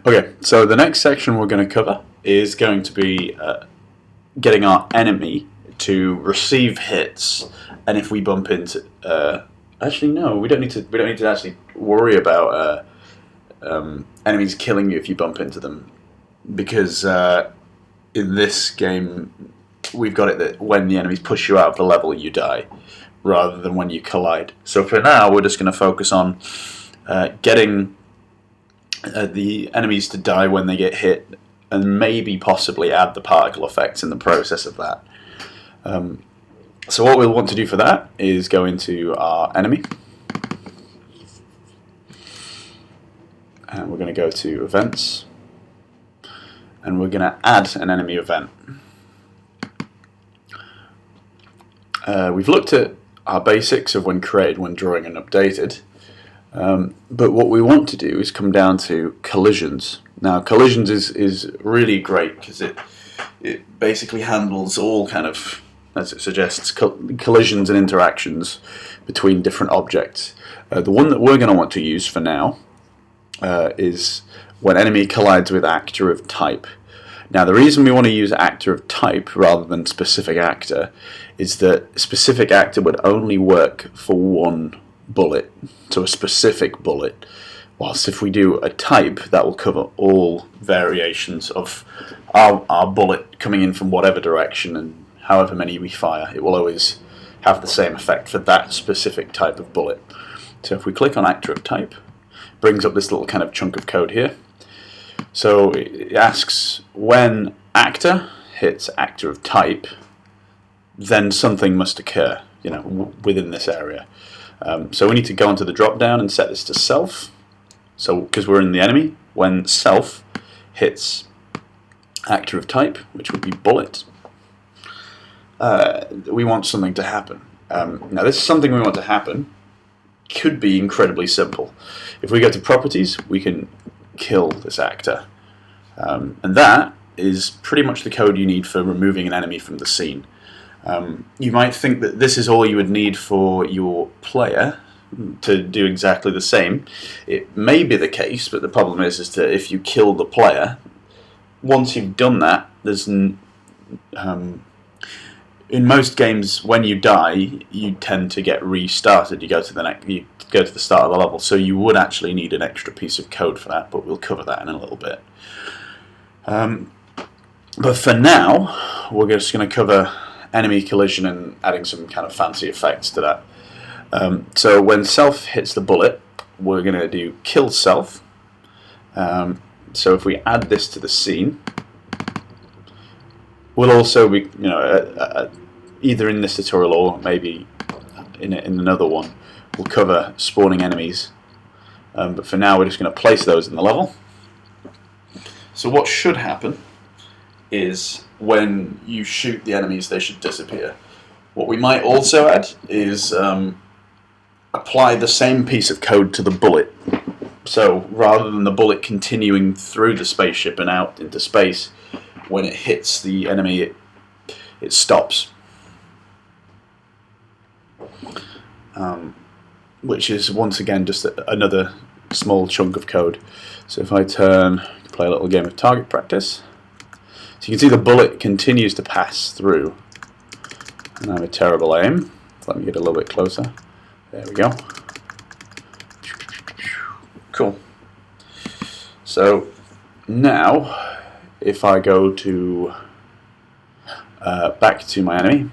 Okay, so the next section we're going to cover is going to be getting our enemy to receive hits, and if we bump into, actually no, we don't need to actually worry about enemies killing you if you bump into them, because in this game we've got it that when the enemies push you out of the level you die, rather than when you collide. So for now we're just going to focus on getting the enemies to die when they get hit, and maybe possibly add the particle effects in the process of that. So what we'll want to do for that is go into our enemy, and we're going to go to events, and we're going to add an enemy event. We've looked at our basics of when created, when drawing and updated, but what we want to do is come down to collisions. Now collisions is really great because it basically handles all kind of, as it suggests, collisions and interactions between different objects. The one that we're going to want to use for now is when enemy collides with actor of type. Now the reason we want to use actor of type rather than specific actor is that specific actor would only work for one bullet, so a specific bullet, whilst if we do a type that will cover all variations of our bullet coming in from whatever direction, and however many we fire, it will always have the same effect for that specific type of bullet. So if we click on actor of type, it brings up this little kind of chunk of code here. So it asks when actor hits actor of type, then something must occur, you know, within this area. So we need to go onto the drop down and set this to self. So because we're in the enemy, when self hits actor of type, which would be bullet, we want something to happen. Now this is something we want to happen could be incredibly simple. If we go to properties, we can kill this actor, and that is pretty much the code you need for removing an enemy from the scene. You might think that this is all you would need for your player to do exactly the same. It may be the case, but the problem is that if you kill the player, once you've done that, there's in most games when you die, you tend to get restarted. You go to the start of the level, so you would actually need an extra piece of code for that, but we'll cover that in a little bit. But for now, we're just going to cover enemy collision and adding some kind of fancy effects to that. So when self hits the bullet, we're going to do kill self. So if we add this to the scene, we'll also be, you know, either in this tutorial or maybe in another one, we'll cover spawning enemies. But for now, we're just going to place those in the level. So what should happen is when you shoot the enemies, they should disappear. What we might also add is apply the same piece of code to the bullet. So rather than the bullet continuing through the spaceship and out into space, when it hits the enemy, it stops. Which is once again just another small chunk of code. So if I play a little game of target practice, so you can see the bullet continues to pass through. And I have a terrible aim. Let me get a little bit closer. There we go. Cool. So now, if I go to back to my enemy,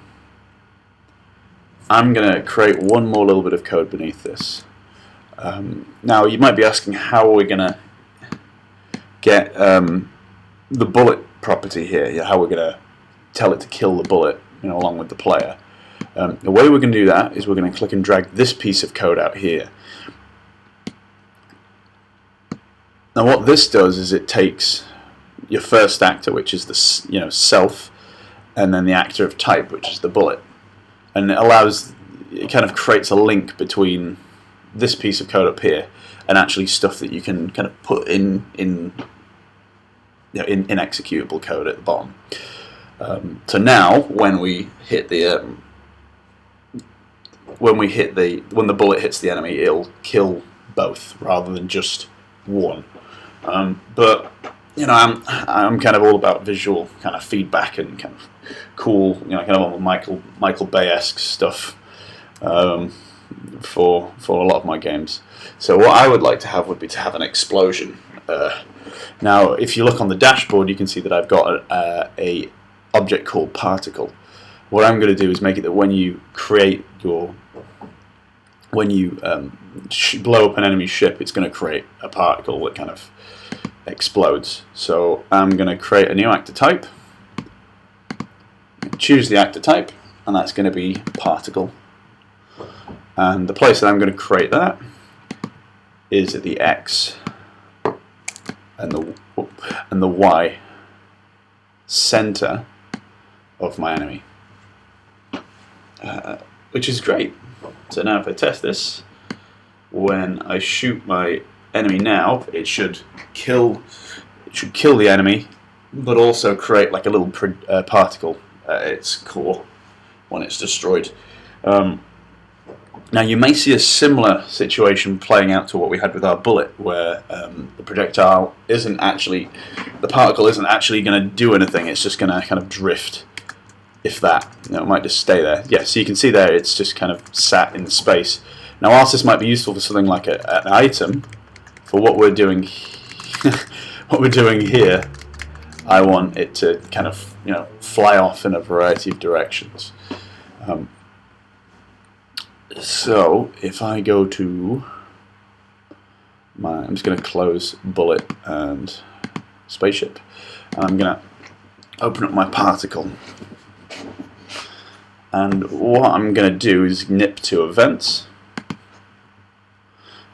I'm going to create one more little bit of code beneath this. Now you might be asking, how are we going to get the bullet property here? How we're going to tell it to kill the bullet, you know, along with the player. The way we're going to do that is we're going to click and drag this piece of code out here. Now what this does is it takes your first actor, which is the, you know, self, and then the actor of type, which is the bullet, and it kind of creates a link between this piece of code up here and actually stuff that you can kind of put in executable code at the bottom. So now when we hit the when the bullet hits the enemy, it'll kill both rather than just one. But you know, I'm kind of all about visual kind of feedback and kind of cool, you know, kind of Michael Bay-esque stuff for a lot of my games. So what I would like to have would be to have an explosion. Now, if you look on the dashboard, you can see that I've got a object called particle. What I'm going to do is make it that when you create your blow up an enemy ship, it's going to create a particle that kind of explodes. So I'm going to create a new actor type, choose the actor type, and that's going to be particle. And the place that I'm going to create that is at the X and the Y center of my enemy, which is great. So now if I test this, when I shoot my enemy now, it should kill the enemy, but also create like a little particle at its core when it's destroyed. Now you may see a similar situation playing out to what we had with our bullet, where the projectile isn't actually, the particle isn't actually going to do anything. It's just going to kind of drift, if that. You know, it might just stay there. Yeah, so you can see there it's just kind of sat in space. Now, whilst this might be useful for something like an item, for what we're doing, here, I want it to kind of, you know, fly off in a variety of directions. So if I go to I'm just going to close bullet and spaceship, and I'm going to open up my particle. And what I'm going to do is nip to events,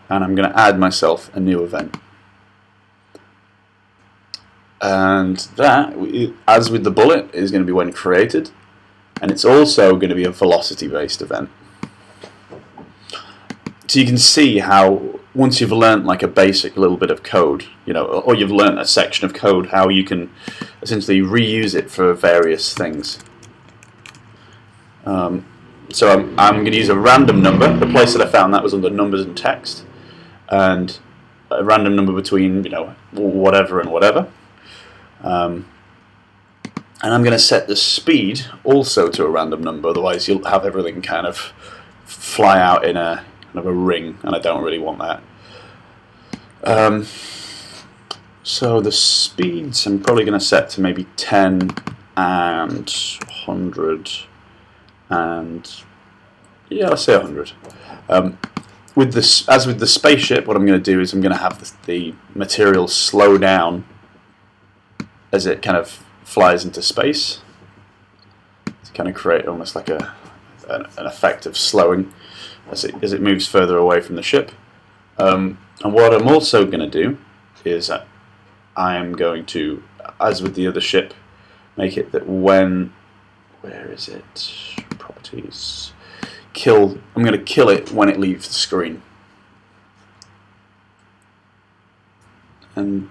and I'm going to add myself a new event. And that, as with the bullet, is going to be when created, and it's also going to be a velocity-based event. So you can see how once you've learnt like a basic little bit of code, you know, or you've learnt a section of code, how you can essentially reuse it for various things. So I'm going to use a random number. The place that I found that was under numbers and text, and a random number between, you know, whatever and whatever. And I'm going to set the speed also to a random number, otherwise you'll have everything kind of fly out in a kind of a ring, and I don't really want that. So the speeds I'm probably going to set to maybe 10 and 100 and yeah, let's say 100. With this, as with the spaceship, what I'm going to do is I'm going to have the material slow down as it kind of flies into space to kind of create almost like an effect of slowing as it moves further away from the ship. And what I'm also going to do is I am going to, as with the other ship, make it that when, where is it? Properties. I'm going to kill it when it leaves the screen. And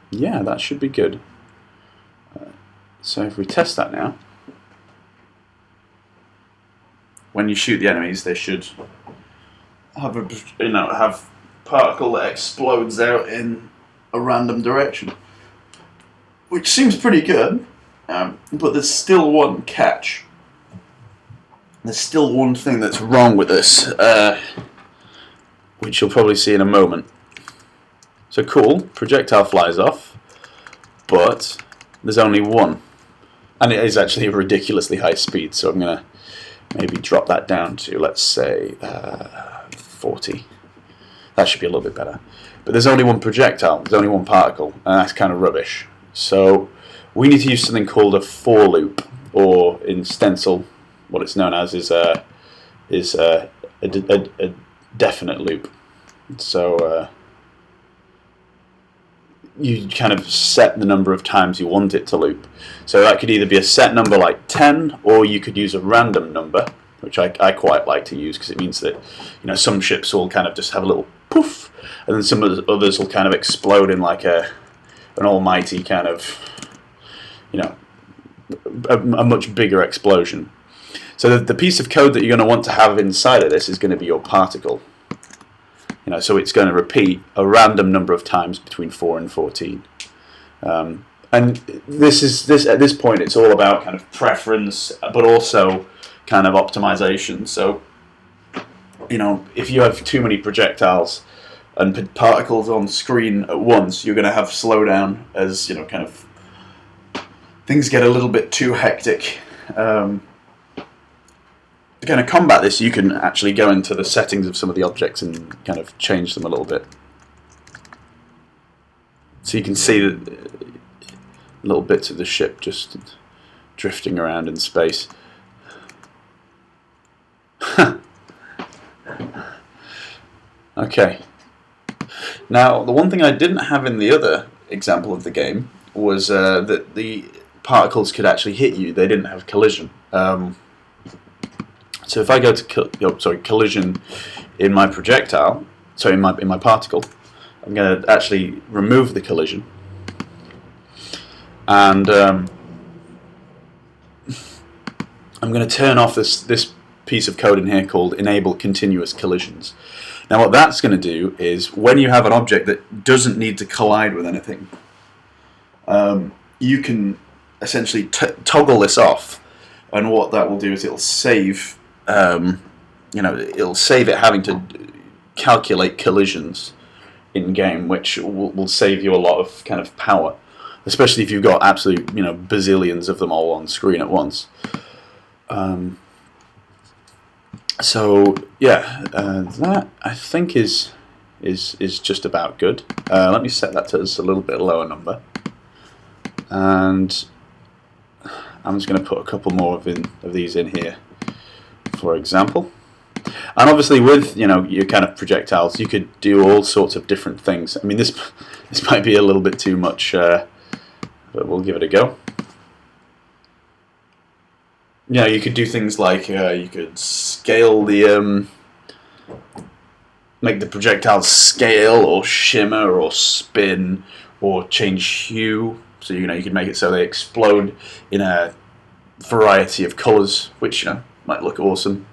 yeah, that should be good. So if we test that now, when you shoot the enemies, they should have have particle that explodes out in a random direction, which seems pretty good. But there's still one catch. There's still one thing that's wrong with this, which you'll probably see in a moment. So cool, projectile flies off, but there's only one. And it is actually a ridiculously high speed, so I'm going to maybe drop that down to, let's say, 40. That should be a little bit better. But there's only one projectile, there's only one particle, and that's kind of rubbish. So we need to use something called a for loop, or in Stencil, what it's known as is a definite loop. So you kind of set the number of times you want it to loop. So that could either be a set number like 10, or you could use a random number, which I quite like to use because it means that, you know, some ships will kind of just have a little poof, and then some of the others will kind of explode in like an almighty kind of, you know, a much bigger explosion. So the piece of code that you're going to want to have inside of this is going to be your particle. so it's going to repeat a random number of times between 4 and 14. And this at this point, it's all about kind of preference, but also kind of optimization. So, if you have too many projectiles and particles on screen at once, you're going to have slowdown as kind of things get a little bit too hectic. To kind of combat this, you can actually go into the settings of some of the objects and kind of change them a little bit. So you can see that little bits of the ship just drifting around in space. Okay. Now, the one thing I didn't have in the other example of the game was that the particles could actually hit you. They didn't have collision. So if I go to collision in my projectile, so in my particle, I'm going to actually remove the collision, and I'm going to turn off this piece of code in here called enable continuous collisions. Now what that's going to do is when you have an object that doesn't need to collide with anything, you can essentially toggle this off, and what that will do is it'll save it'll save it having to calculate collisions in game, which will save you a lot of kind of power, especially if you've got absolute bazillions of them all on screen at once. So yeah, that I think is just about good. Let me set that to a little bit lower number, and I'm just going to put a couple more of these in here, for example. And obviously, with your kind of projectiles, you could do all sorts of different things. I mean, this might be a little bit too much, but we'll give it a go. You could do things like you could scale make the projectiles scale or shimmer or spin or change hue. So you could make it so they explode in a variety of colours, which might look awesome.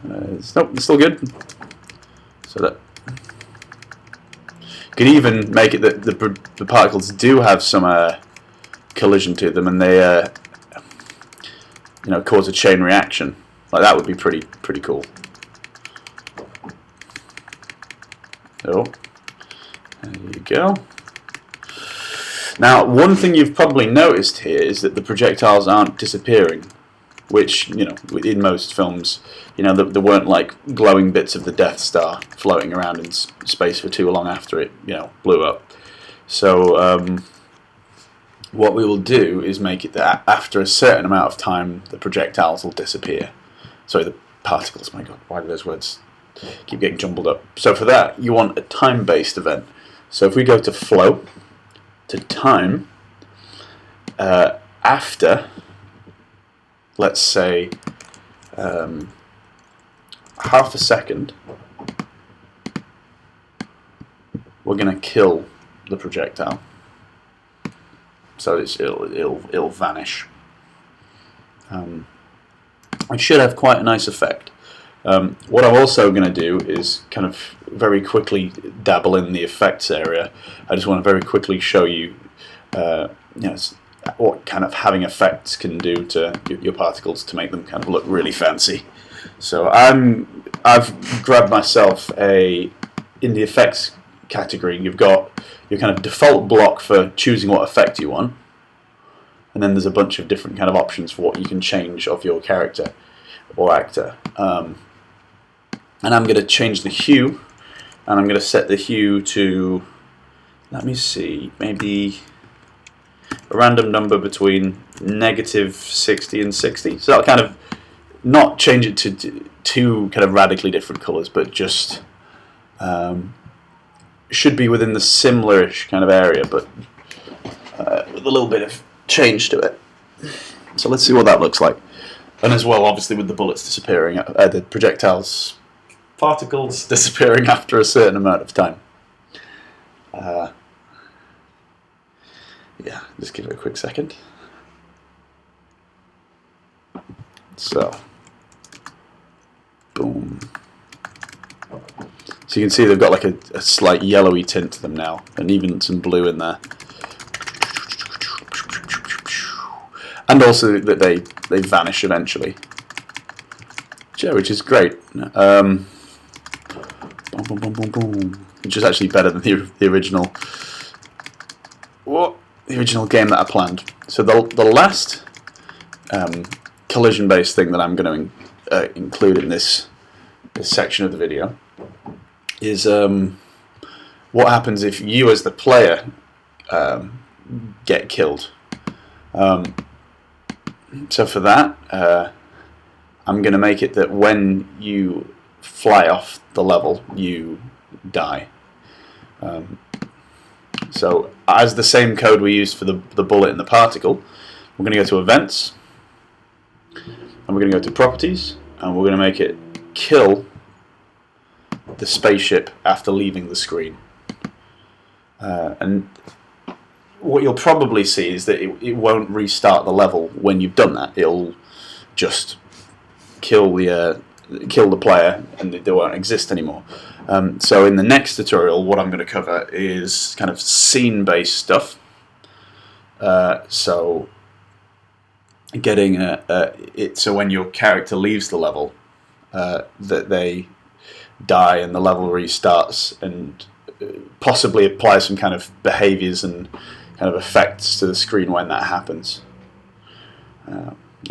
It's still good. So that you could even make it that the particles do have some collision to them, and they cause a chain reaction. Like that would be pretty cool. So there you go. Now, one thing you've probably noticed here is that the projectiles aren't disappearing, which in most films, there weren't like glowing bits of the Death Star floating around in space for too long after it blew up. So what we will do is make it that after a certain amount of time, the projectiles will disappear. Sorry, the particles. My God, why do those words keep getting jumbled up? So for that, you want a time-based event. So if we go to flow, to time, after, let's say, half a second, we're going to kill the projectile. So it'll vanish. It should have quite a nice effect. What I'm also going to do is kind of very quickly dabble in the effects area. I just want to very quickly show you, what kind of having effects can do to your particles to make them kind of look really fancy. So I've grabbed myself in the effects category. You've got your kind of default block for choosing what effect you want, and then there's a bunch of different kind of options for what you can change of your character or actor. And I'm going to change the hue, and I'm going to set the hue to, let me see, maybe a random number between -60 and 60. So that'll kind of not change it to two kind of radically different colours, but just should be within the similar-ish kind of area, but with a little bit of change to it. So let's see what that looks like. And as well, obviously, with the bullets disappearing, the projectiles, particles disappearing after a certain amount of time. Yeah, just give it a quick second. So, boom. So you can see they've got like a slight yellowy tint to them now, and even some blue in there. And also that they vanish eventually, which is great. Which is actually better than the original. The original game that I planned. So the last collision-based thing that I'm going to include in this section of the video is what happens if you, as the player, get killed. So for that, I'm going to make it that when you fly off the level, you die. So as the same code we used for the bullet and the particle, we're going to go to events, and we're going to go to properties, and we're going to make it kill the spaceship after leaving the screen. And what you'll probably see is that it won't restart the level when you've done that. It'll just kill the player, and they won't exist anymore. So in the next tutorial, what I'm going to cover is kind of scene-based stuff. So getting it so when your character leaves the level, that they die and the level restarts, and possibly apply some kind of behaviours and kind of effects to the screen when that happens.